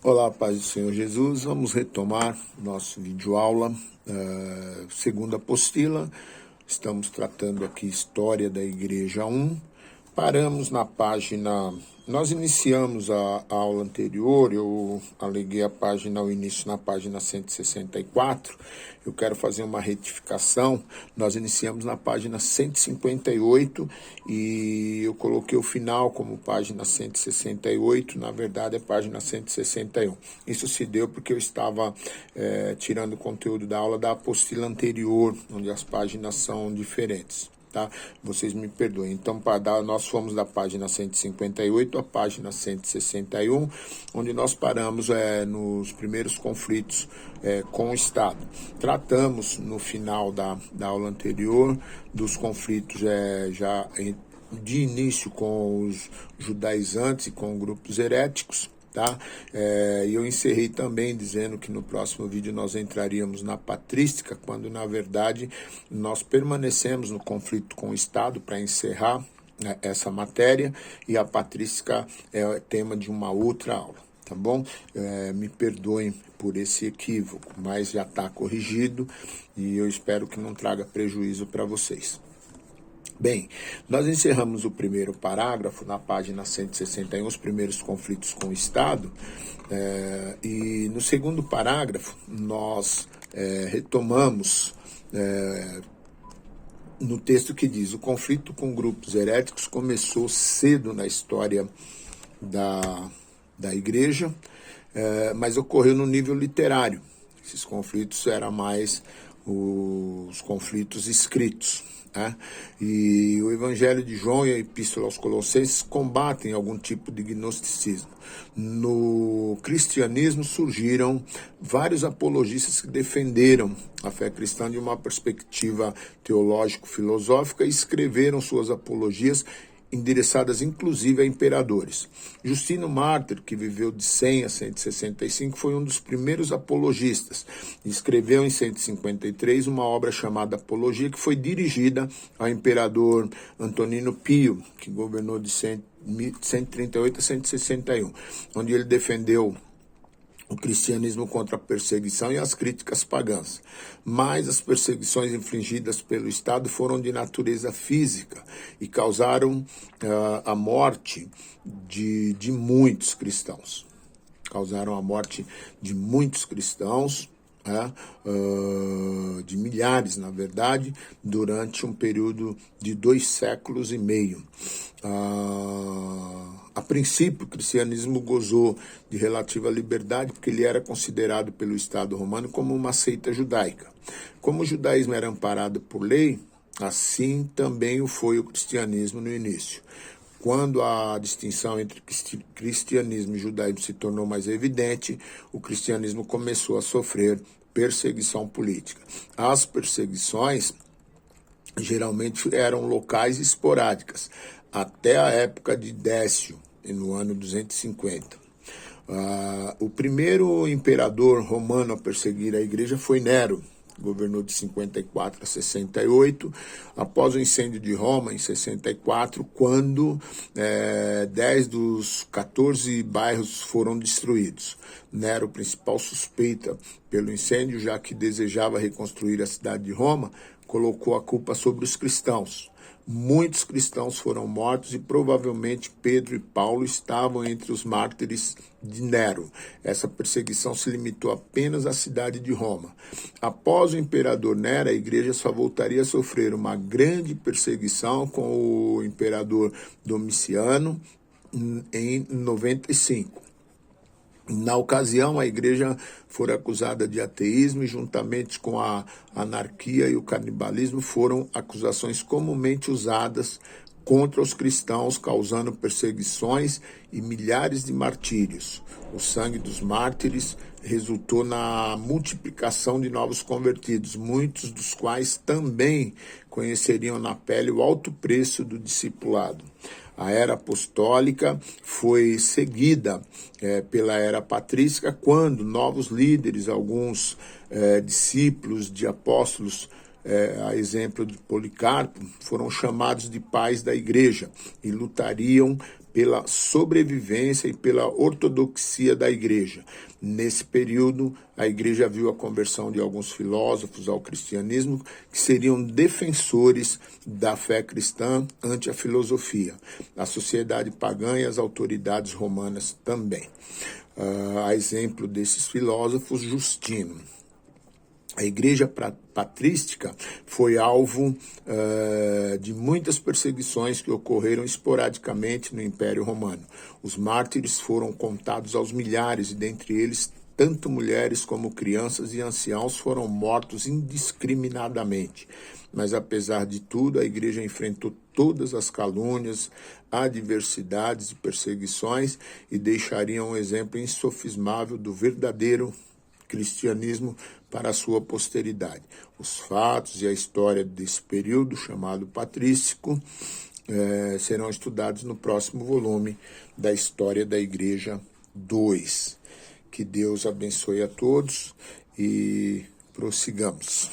Olá, paz do Senhor Jesus. Vamos retomar nosso videoaula, segunda apostila. Estamos tratando aqui História da Igreja 1. Paramos na página... Nós iniciamos a aula anterior, eu aleguei a página ao início na página 164. Eu quero fazer uma retificação. Nós iniciamos na página 158 e eu coloquei o final como página 168, na verdade é página 161. Isso se deu porque eu estava tirando o conteúdo da aula da apostila anterior, onde as páginas são diferentes. Tá? Vocês me perdoem. Então, nós fomos da página 158 à página 161, onde nós paramos nos primeiros conflitos com o Estado. Tratamos no final da aula anterior dos conflitos já de início com os judaizantes e com grupos heréticos. Tá? Eu encerrei também dizendo que no próximo vídeo nós entraríamos na patrística, quando na verdade nós permanecemos no conflito com o Estado para encerrar essa matéria, e a patrística é tema de uma outra aula, tá bom? Me perdoem por esse equívoco, mas já está corrigido e eu espero que não traga prejuízo para vocês. Bem, nós encerramos o primeiro parágrafo na página 161, os primeiros conflitos com o Estado, e no segundo parágrafo nós retomamos no texto que diz: o conflito com grupos heréticos começou cedo na história da igreja, mas ocorreu no nível literário. Esses conflitos eram mais os conflitos escritos. E o Evangelho de João e a Epístola aos Colossenses combatem algum tipo de gnosticismo. No cristianismo surgiram vários apologistas que defenderam a fé cristã de uma perspectiva teológico-filosófica e escreveram suas apologias endereçadas inclusive a imperadores. Justino Mártir, que viveu de 100 a 165, foi um dos primeiros apologistas. Escreveu em 153 uma obra chamada Apologia, que foi dirigida ao imperador Antonino Pio, que governou de 138 a 161, onde ele defendeu o cristianismo contra a perseguição e as críticas pagãs. Mas as perseguições infligidas pelo Estado foram de natureza física e causaram a morte de muitos cristãos. Causaram a morte de muitos cristãos, de milhares, na verdade, durante um período de 2 séculos e meio. A princípio, o cristianismo gozou de relativa liberdade, porque ele era considerado pelo Estado romano como uma seita judaica. Como o judaísmo era amparado por lei, assim também o foi o cristianismo no início. Quando a distinção entre cristianismo e judaísmo se tornou mais evidente, o cristianismo começou a sofrer perseguição política. As perseguições geralmente eram locais e esporádicas, até a época de Décio, no ano 250. O primeiro imperador romano a perseguir a igreja foi Nero, governou de 54 a 68, após o incêndio de Roma, em 64, quando 10 dos 14 bairros foram destruídos. Nero, principal suspeita pelo incêndio, já que desejava reconstruir a cidade de Roma, colocou a culpa sobre os cristãos. Muitos cristãos foram mortos e provavelmente Pedro e Paulo estavam entre os mártires de Nero. Essa perseguição se limitou apenas à cidade de Roma. Após o imperador Nero, a igreja só voltaria a sofrer uma grande perseguição com o imperador Domiciano em 95. Na ocasião, a igreja foi acusada de ateísmo e, juntamente com a anarquia e o canibalismo, foram acusações comumente usadas contra os cristãos, causando perseguições e milhares de martírios. O sangue dos mártires resultou na multiplicação de novos convertidos, muitos dos quais também conheceriam na pele o alto preço do discipulado. A era apostólica foi seguida pela era patrística, quando novos líderes, alguns discípulos de apóstolos, a exemplo de Policarpo, foram chamados de pais da igreja e lutariam pela sobrevivência e pela ortodoxia da igreja. Nesse período, a igreja viu a conversão de alguns filósofos ao cristianismo que seriam defensores da fé cristã ante a filosofia. A sociedade pagã e as autoridades romanas também. A exemplo desses filósofos, Justino. A igreja patrística foi alvo de muitas perseguições que ocorreram esporadicamente no Império Romano. Os mártires foram contados aos milhares, e dentre eles, tanto mulheres como crianças e anciãos foram mortos indiscriminadamente. Mas, apesar de tudo, a igreja enfrentou todas as calúnias, adversidades e perseguições e deixaria um exemplo insofismável do verdadeiro cristianismo para a sua posteridade. Os fatos e a história desse período, chamado patrístico, serão estudados no próximo volume da História da Igreja 2. Que Deus abençoe a todos e prossigamos.